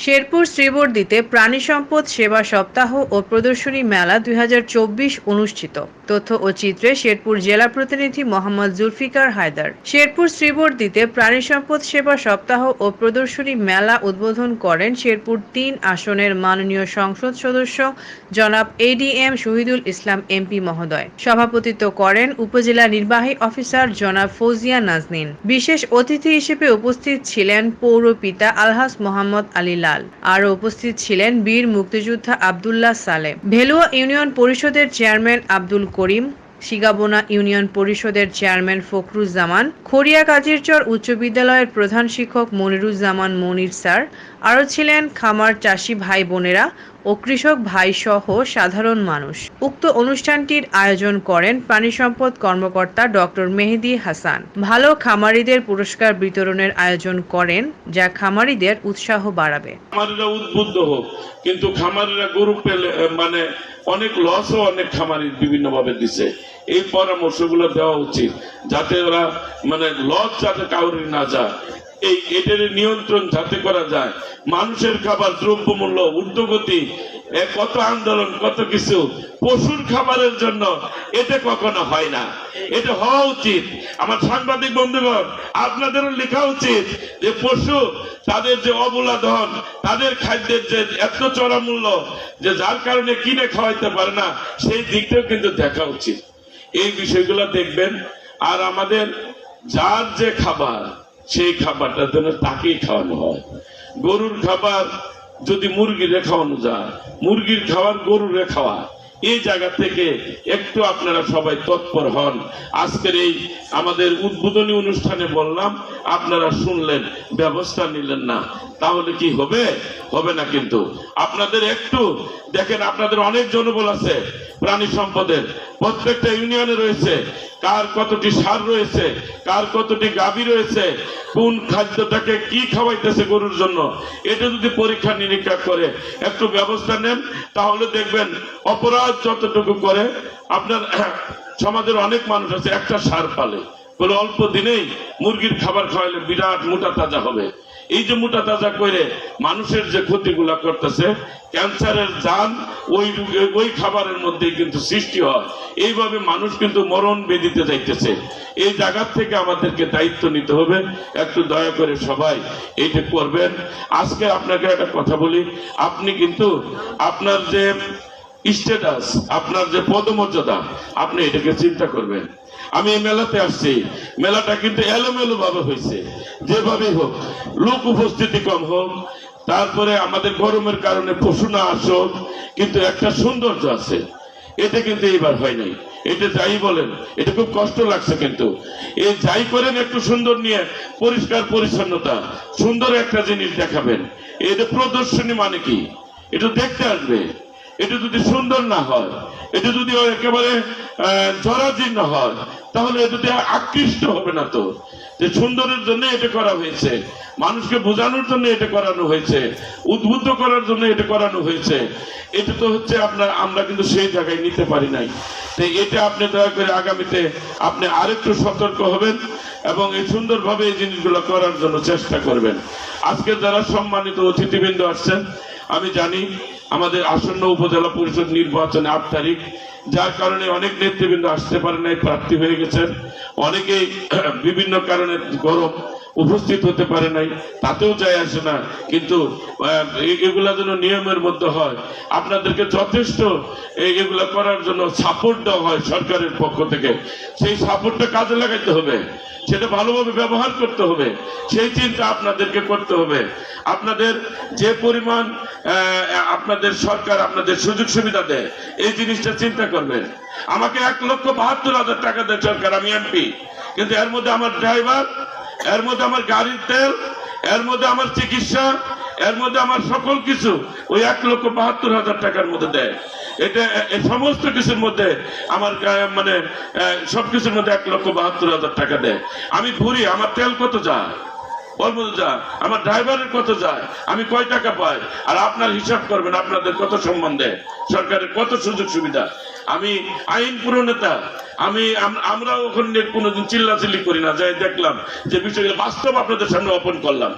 শেরপুর শ্রীবর্দীতে প্রাণী সম্পদ সেবা সপ্তাহ ও প্রদর্শনী মেলা 2024 অনুষ্ঠিত। তথ্য ও চিত্রে শেরপুর জেলা প্রতিনিধি মোহাম্মদ জুলফিকার হায়দার। শেরপুর শ্রীবর্দীতে প্রাণী সম্পদ সেবা সপ্তাহ ও প্রদর্শনী মেলা উদ্বোধন করেন শেরপুর ৩ আসনের মাননীয় সংসদ সদস্য জনাব এডিএম শহীদুল ইসলাম এমপি মহোদয়। সভাপতিত্ব করেন উপজেলা নির্বাহী অফিসার জনাব ফৌজিয়া নাজনীন। বিশেষ অতিথি হিসেবে উপস্থিত ছিলেন পৌর পিতা আলহাজ মোহাম্মদ আলী লাল। আরও উপস্থিত ছিলেন বীর মুক্তিযোদ্ধা আব্দুল্লাহ সালেহ, ভেলুয়া ইউনিয়ন পরিষদের চেয়ারম্যান আব্দুল করিম, শিগাবোনা ইউনিয়ন পরিষদের চেয়ারম্যান ফখরুজ্জামান, খড়িয়া কাজিরচর উচ্চ বিদ্যালয়ের প্রধান শিক্ষক মনিরুজ্জামান মনির স্যার। আরও ছিলেন খামার চাষি ভাই বোনেরা ও কৃষক ভাই সহ সাধারণ মানুষ। উক্ত অনুষ্ঠানটির আয়োজন করেন প্রাণী সম্পদ কর্মকর্তা ডক্টর মেহেদী হাসান। ভালো খামারিদের পুরস্কার বিতরণের আয়োজন করেন, যা খামারিদের উৎসাহ বাড়াবে। খামারিরা উদ্বুদ্ধ হোক, কিন্তু খামারিরা গরু পেলে মানে অনেক লসও অনেক খামারি বিভিন্ন ভাবে দিছে। এই পরামর্শগুলো দেওয়া উচিত, যাতে ওরা মানে লস যাতে কাউরি না যায়, এটার নিয়ন্ত্রণ যাতে করা যায়। মানুষের খাবার দ্রব্যমূল্য ঊর্ধ্বগতি, কত আন্দোলন, কত কিছু পশুর খাবারের জন্য এটা কখনো হয় না। এটা হওয়া উচিত। আমার সাংবাদিক বন্ধুগণ, আপনাদেরও লেখা উচিত যে পশু তাদের যে অবলা ধন, তাদের খাদ্যের যে এত চড়া মূল্য, যে যার কারণে কিনে খাওয়াইতে পারে না, সেই দিকটাও কিন্তু দেখা উচিত। এই বিষয়গুলো দেখবেন। আর আমাদের যার যে খাবার, সেই খাবারটা যেন তাকেই খাওয়ানো হয়। গরুর খাবার যদি মুরগিরে খাওয়ানো যায়, মুরগির খাবার গরুরে খাওয়া, এই জায়গা থেকে একটু আপনারা সবাই তৎপর হন। আজকের এই আমাদের উদ্বোধনী অনুষ্ঠানে বললাম, আপনারা শুনলেন, ব্যবস্থা নিলেন না, তাহলে কি হবে? হবে না। কিন্তু আপনাদের একটু দেখেন, আপনাদের অনেক জনবল আছে প্রাণী সম্পদের, প্রত্যেকটা ইউনিয়নে রয়েছে, কার কতটি সার রয়েছে, কার কতটি গাভী রয়েছে, কোন খাদ্যটাকে কি খাওয়াইতেছে গরুর জন্য, এটা যদি পরীক্ষা নিরীক্ষা করে একটু ব্যবস্থা নেন, তাহলে দেখবেন অপরাধ যতটুকু করে। আপনার সমাজের অনেক মানুষ আছে একটা সার পালে, বলে অল্প দিনেই মুরগির খাবার খাওয়াইলে বিরাট মোটা তাজা হবে। এই যে মোটা তাজা করে মানুষের যে ক্ষতিগুলা করতেছে, ক্যান্সারের জান ওই খাবারের মধ্যে কিন্তু সৃষ্টি হয়। এইভাবে মানুষ কিন্তু মরণ বেদিতে যাইতেছে। এই জায়গা থেকে আমাদেরকে দায়িত্ব নিতে হবে। একটু দয়া করে সবাই এইটা করবেন। আজকে আপনাকে একটা কথা বলি, আপনি কিন্তু আপনার যে স্ট্যাটাস, আপনার যে পদমর্যাদা, আপনি এটাকে চিন্তা করবেন। আমি এই মেলাতে আসছি, মেলাটা কিন্তু এলোমেলো ভাবে হয়েছে। যেভাবেই হোক, লোক উপস্থিতি কম হোক, তারপরে আমাদের গরমের কারণে পশু না আসুক, কিন্তু একটা সৌন্দর্য আছে, এটা কিন্তু এবার হয় নাই। এটা যাই বলেন, এটা খুব কষ্ট লাগছে, কিন্তু এই যাই করেন একটু সুন্দর নিয়ে, পরিষ্কার পরিচ্ছন্নতা, সুন্দর একটা জিনিস দেখাবেন। এটা প্রদর্শনী মানে কি? এটা দেখতে আসবে। এটা যদি সুন্দর না হয়, এটা যদি একেবারে জরাজীর্ণ হয়, তাহলে এটাতে আকৃষ্ট হবে না। তো যে সুন্দরের জন্য এটা করা হয়েছে, মানুষকে বোঝানোর জন্য এটা করানো হয়েছে, উদ্বুদ্ধ করার জন্য এটা করানো হয়েছে। এটা তো হচ্ছে আমরা কিন্তু সেই জায়গায় নিতে পারি নাই। তো এটা আপনি দয়া করে আগামীতে আপনি আরেকটু সতর্ক হবেন এবং এই সুন্দরভাবে এই জিনিসগুলো করার জন্য চেষ্টা করবেন। আজকে যারা সম্মানিত অতিথিবৃন্দ আসছেন, আমি জানি আমাদের আসন্ন উপজেলা পরিষদ নির্বাচনে 8 তারিখ, যার কারণে অনেক নেতৃবৃন্দ আসতে পারে নাই, প্রার্থী হয়ে গেছেন। অনেকেই বিভিন্ন কারণে গরম উপস্থিত হতে পারে নাই, তাতেও যায় আসে না। কিন্তু এগুলা যেন নিয়মের মধ্যে হয়, আপনাদেরকে যথেষ্ট এগুলা করার জন্য সাপোর্ট দেওয়া হয় সরকারের পক্ষ থেকে। সেই সাপোর্টটা কাজে লাগাইতে হবে, সেটা ভালোভাবে ব্যবহার করতে হবে, সেই চিন্তা আপনাদেরকে করতে হবে। আপনাদের যে পরিমাণ আপনাদের সরকার আপনাদের সুযোগ সুবিধা দেয়, এই জিনিসটা চিন্তা করবেন। আমাকে 1,72,000 টাকা দেয় সরকার, আমি এমপি, কিন্তু এর মধ্যে আমার ড্রাইভার, এর মধ্যে আমার গাড়ির তেল, এর মধ্যে আমার চিকিৎসা, এর মধ্যে আমার সকল কিছু ওই 1,72,000 টাকার মধ্যে দেয়। এটা সমস্ত কিছুর মধ্যে আমার মানে সবকিছুর মধ্যে 1,72,000 টাকা দেয়। আমি ঘুরি, আমার তেল কত যায় বলবো, যায় আমার ড্রাইভারের কত যায়, আমি কয় টাকা পাই, আর আপনার হিসাব করবেন আপনাদের কত সম্মান দেয়, সরকারের কত সুযোগ সুবিধা। আমি আইন প্রণেতা, আমরা ওখানে কোনোদিন চিল্লাচিল্লি করি না, যাই দেখলাম যে বিষয়গুলো বাস্তব আপনাদের সামনে ওপেন করলাম।